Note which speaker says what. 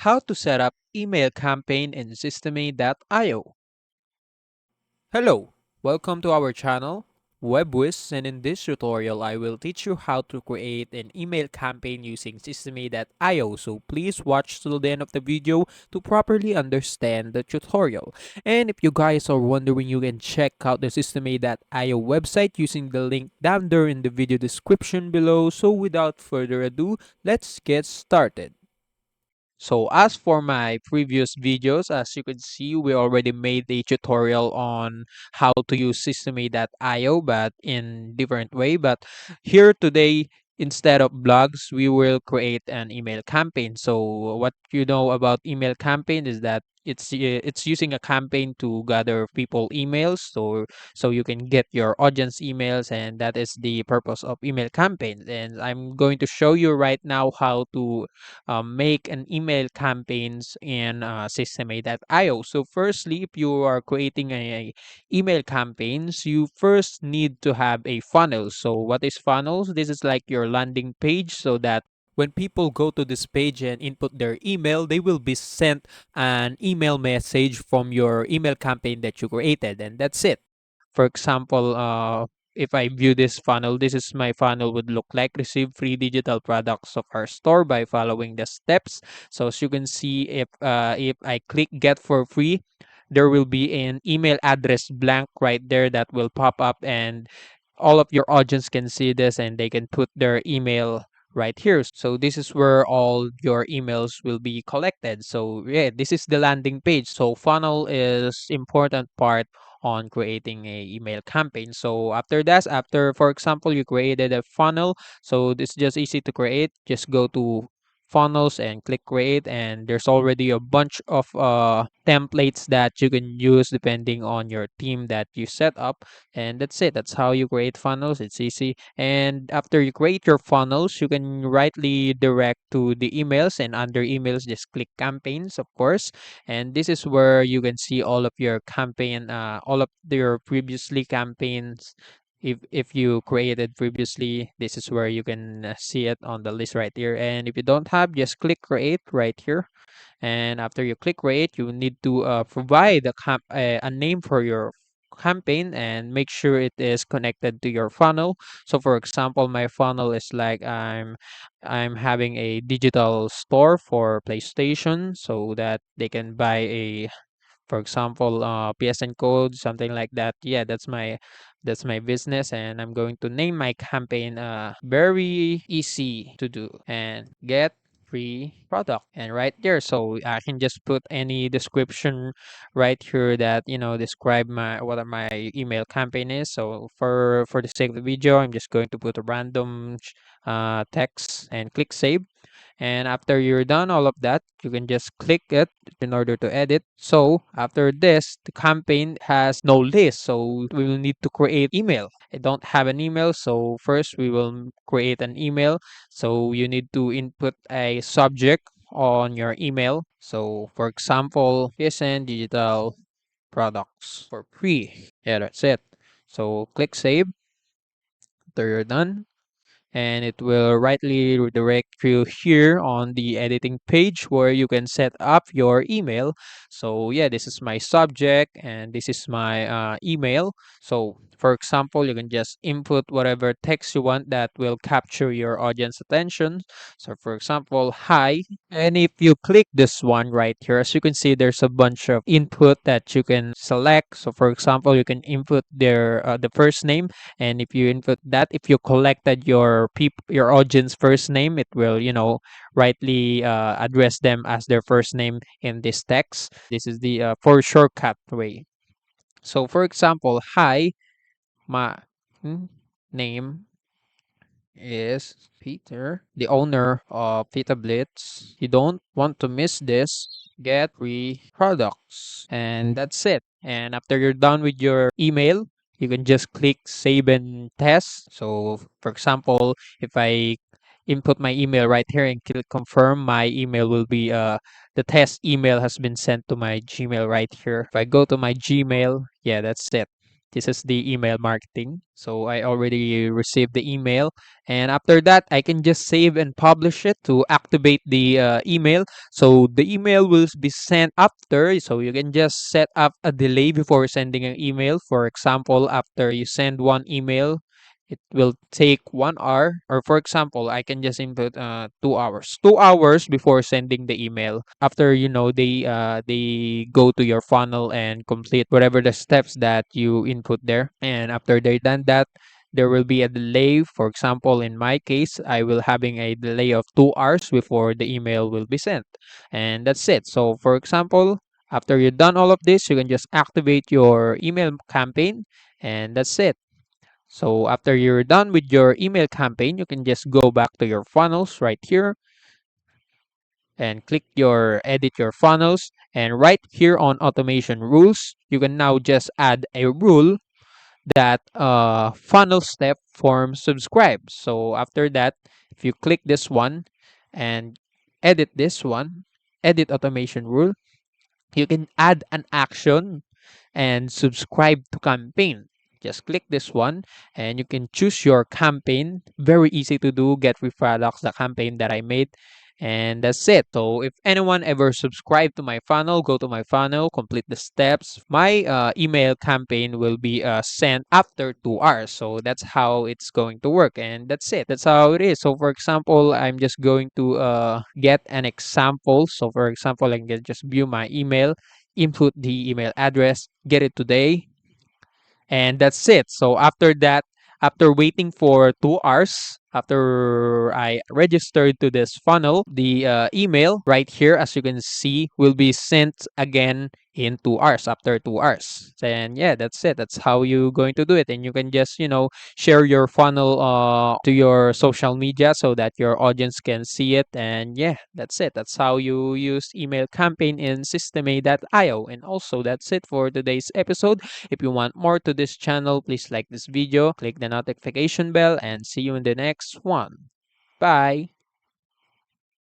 Speaker 1: How to set up email campaign in systeme.io. Hello, welcome to our channel, WebWiz, and in this tutorial I will teach you how to create an email campaign using systeme.io. So please watch till the end of the video to properly understand the tutorial. And if you guys are wondering, you can check out the systeme.io website using the link down there in the video description below. So without further ado, let's get started. So as for my previous videos, as you can see, we already made a tutorial on how to use systeme.io, but in different way. But here today, instead of blogs, we will create an email campaign. So what you know about email campaign is that it's using a campaign to gather people emails, so you can get your audience emails, and that is the purpose of email campaigns. And I'm going to show you right now how to make an email campaigns in systeme.io. So firstly, if you are creating a email campaigns, you first need to have a funnel. So what is funnels? This is like your landing page, so that when people go to this page and input their email, they will be sent an email message from your email campaign that you created, and that's it. For example, if I view this funnel, this is my funnel would look like: receive free digital products of our store by following the steps. So as you can see, if I click get for free, there will be an email address blank right there that will pop up, and all of your audience can see this and they can put their email right here. So this is where all your emails will be collected. So yeah, this is the landing page. So funnel is important part on creating a email campaign. So after that, after for example you created a funnel, so it's just easy to create. Just go to funnels and click create, and there's already a bunch of templates that you can use depending on your theme that you set up. And that's it. That's how you create funnels. It's easy. And after you create your funnels, you can rightly direct to the emails, and under emails just click campaigns, of course. And this is where you can see all of your campaign, all of your previously campaigns. If you created previously, this is where you can see it on the list right here. And if you don't have, just click create right here. And after you click create, you need to provide a name for your campaign and make sure it is connected to your funnel. So for example, my funnel is like I'm having a digital store for PlayStation, so that they can buy a, for example, PSN code, something like that. Yeah, that's my business, and I'm going to name my campaign very easy to do and get free product. And right there, so I can just put any description right here that describe my what my email campaign is. So for the sake of the video, I'm just going to put a random text and click save. And after you're done all of that, you can just click it in order to edit. So after this, the campaign has no list. So we will need to create email. I don't have an email. So first we will create an email. So you need to input a subject on your email. So for example, PSN digital products for free. Yeah, that's it. So click save after you're done, and it will rightly redirect you here on the editing page where you can set up your email. So yeah, this is my subject and this is my email. So for example, you can just input whatever text you want that will capture your audience attention. So for example, hi. And if you click this one right here, as you can see, there's a bunch of input that you can select. So for example, you can input the first name, and if you input that, if you collected your audience first name, it will rightly address them as their first name in this text. This is the for shortcut way. So for example, hi, my name is Peter, the owner of Pita Blitz. You don't want to miss this. Get free products. And that's it. And after you're done with your email, you can just click save and test. So for example, if I input my email right here and click confirm, my email will be the test email has been sent to my Gmail right here. If I go to my Gmail, yeah, that's it. This is the email marketing. So I already received the email. And after that, I can just save and publish it to activate the email. So the email will be sent after. So you can just set up a delay before sending an email. For example, after you send one email, it will take 1 hour. Or for example, I can just input 2 hours. 2 hours before sending the email. After they go to your funnel and complete whatever the steps that you input there. And after they done that, there will be a delay. For example, in my case, I will having a delay of 2 hours before the email will be sent. And that's it. So for example, after you've done all of this, you can just activate your email campaign, and that's it. So after you're done with your email campaign, you can just go back to your funnels right here and click your edit your funnels. And right here on automation rules, you can now just add a rule that funnel step form subscribe. So after that, if you click this one and edit this one, edit automation rule, you can add an action and subscribe to campaign. Just click this one and you can choose your campaign. Very easy to do. Get free products, the campaign that I made. And that's it. So if anyone ever subscribe to my funnel, go to my funnel, complete the steps. My email campaign will be sent after 2 hours. So that's how it's going to work. And that's it. That's how it is. So for example, I'm just going to get an example. So for example, I can just view my email, input the email address, get it today, and that's it. So after that, after waiting for 2 hours, after I registered to this funnel, the email right here, as you can see, will be sent again in 2 hours, after 2 hours. And yeah, that's it. That's how you going to do it. And you can just, share your funnel to your social media so that your audience can see it. And yeah, that's it. That's how you use email campaign in systema.io. And also, that's it for today's episode. If you want more to this channel, please like this video, click the notification bell, and see you in the next one. Bye!